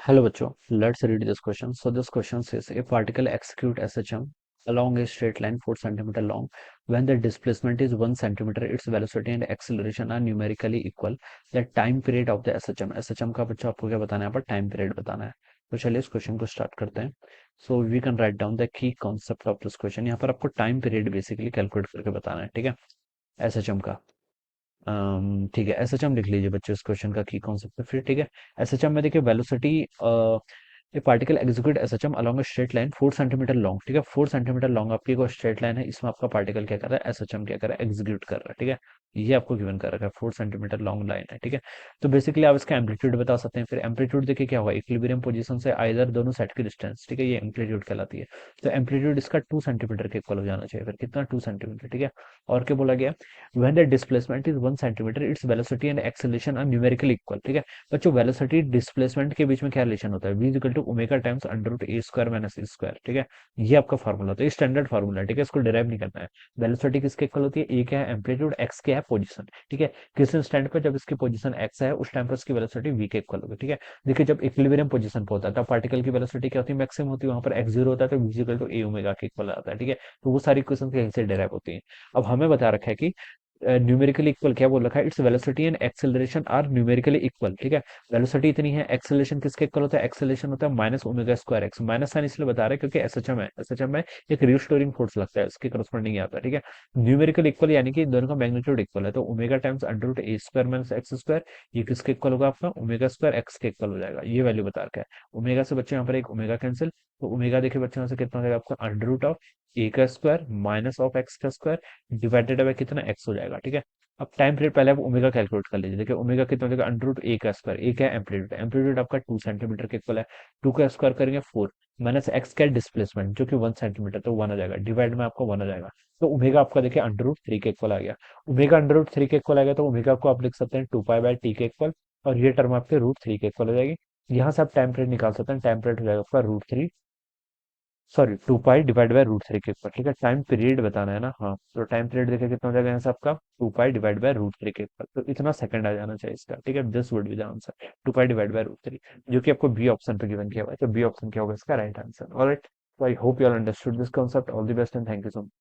Hello बच्चों, let's read this question. So this question says a particle execute SHM along a straight line 4 centimeter long. When the displacement is 1 centimeter, its velocity and acceleration are numerically equal. The time period of the SHM. SHM का बच्चों आपको क्या बताना है? यहाँ पर time period बताना है. तो चलिए इस क्वेश्चन को स्टार्ट करते हैं. So we can write down the key concept of this question. यहाँ पर आपको टाइम पीरियड बेसिकली कैलकुलेट करके बताना है. ठीक है, एसएचएम का. ठीक है, एसएचएम लिख लीजिए बच्चों इस क्वेश्चन का की कॉन्सेप्ट पे. फिर ठीक है, एसएचएम में देखिए velocity A particle execute SHM along a straight line 4 centimetre long. ठीक है, 4 सेंटीमीटर लॉन्ग आपकी कोई स्ट्रेट लाइन है, इसमें आपका पार्टिकल क्या कर रहा है? एसएचएम क्या कर रहा है? एग्जीक्यूट कर रहा है. ठीक है, ये आपको गिवन कर रखा है, 4 सेंटीमीटर लॉन्ग लाइन है. ठीक है, तो बेसिकली आप इसका एम्पलीट्यूड बता सकते हैं. फिर एम्पलीट्यूड देखिए क्या होगा, इक्विलिब्रियम पोजीशन से आइदर दोनों सेट की डिस्टेंस. ठीक है, ये एम्पलीट्यूड कहलाती है. तो एम्पलीट्यूड इसका 2 सेंटीमीटर के इक्वल हो जाना चाहिए. फिर कितना? 2 सेंटीमीटर. ठीक है, और क्या बोला गया? When the displacement is 1 centimetre, its velocity and acceleration are numerically equal. ठीक है बच्चों, वेलोसिटी डिस्प्लेसमेंट के बीच में क्या रिलेशन होता है? v equal to omega times under root A square minus A square. ठीक है, ये आपका फॉर्मूला होता है, स्टैंडर्ड फॉर्मूला है. ठीक है, इसको डिराइव नहीं करना है. वेलोसिटी किसके इक्वल होती है? ए क्या है? एम्पलीट्यूड. एक्स क्या है? पोजीशन. ठीक है, किस इंस्टेंट पे जब इसकी पोजीशन एक्स है उस टाइम पर उसकी वेलोसिटी v के इक्वल होगी. ठीक है, देखिए जब इक्विलिब्रियम पोजीशन पे होता है तब पार्टिकल की वेलोसिटी क्या होती है? मैक्सिमम होती है. वहां पर एक्स जीरो होता है तो v equal to A omega के इक्वल आता है. ठीक है, तो वो सारी क्वेश्चन कहीं से डिराइव होती है. अब हमें बता रखा है कि न्यूमेरिकली इक्वल क्या बोल रखा है? It's velocity and acceleration are numerically equal. ठीक है, वेलोसिटी इतनी है, एक्सेलरेशन किसके इक्वल होता है? एक्सेलरेशन होता है minus omega square x. Minus sign इसलिए बता रहे हैं क्योंकि एसएचएम है, एसएचएम में एक रिस्टोरिंग फोर्स लगता है, उसके करस्पॉन्डिंग आता है. ठीक है, न्यूमेरिकल इक्वल यानी कि दोनों का मैग्नीट्यूड इक्वल है, तो omega times under root A square minus x square, ये किसके इक्वल होगा? आपका ओमेगा स्क्वायर एक्स के इक्वल हो जाएगा. ये वैल्यू बता रखा है. ओमेगा से बच्चे यहाँ पर एक ओमेगा कैंसिल, तो ओमेगा देखिए बच्चे यहाँ से कितना हो जाएगा आपका? अंडर रूट ऑफ ए का स्क्वायर माइनस ऑफ एक्स का स्क्वायर डिवाइडेड बाय कितना? एक्स हो जाएगा. ठीक है, अब टाइम पीरियड पहले आप ओमेगा कैलकुलेट कर लीजिए. देखिए ओमेगा कितना हो जाएगा? अंडर रूट ए का स्क्वायर. ए क्या है? एम्पलीट्यूड. एम्पलीट्यूड आपका 2 सेंटीमीटर के इक्वल है. 2 का स्क्वायर करेंगे 4 माइनस एक्स का डिस्प्लेसमेंट जो कि 1 सेंटीमीटर, तो 1 आ जाएगा. डिवाइड में आपका 1 आ जाएगा. तो ओमेगा आपका देखिए अंडर रूट 3 के इक्वल आ गया. ओमेगा अंडर रूट 3 के इक्वल आ गया तो ओमेगा को आप लिख सकते हैं 2 पाई बाय टी के इक्वल, और ये टर्म आपके रूट 3 के इक्वल हो जाएगी. यहाँ से आप टाइम पीरियड निकाल सकते हैं. टाइम पीरियड हो जाएगा आपका root 3, sorry 2 pi divide by root 3 के ऊपर. ठीक है, टाइम पीरियड बताना है ना. हाँ, तो टाइम पीरियड देखिए कितना हो जाएगा यहाँ से आपका? 2 पाई डिवाइड बाय रूट 3 के ऊपर, तो इतना सेकंड आ जाना चाहिए इसका. ठीक है, this would be the answer, 2 pi divide by root 3, जो कि आपको बी ऑप्शन पे गिवन किया हुआ है. तो बी ऑप्शन क्या होगा इसका right answer. Alright, so I hope you all understood this concept. All the best and thank you so much.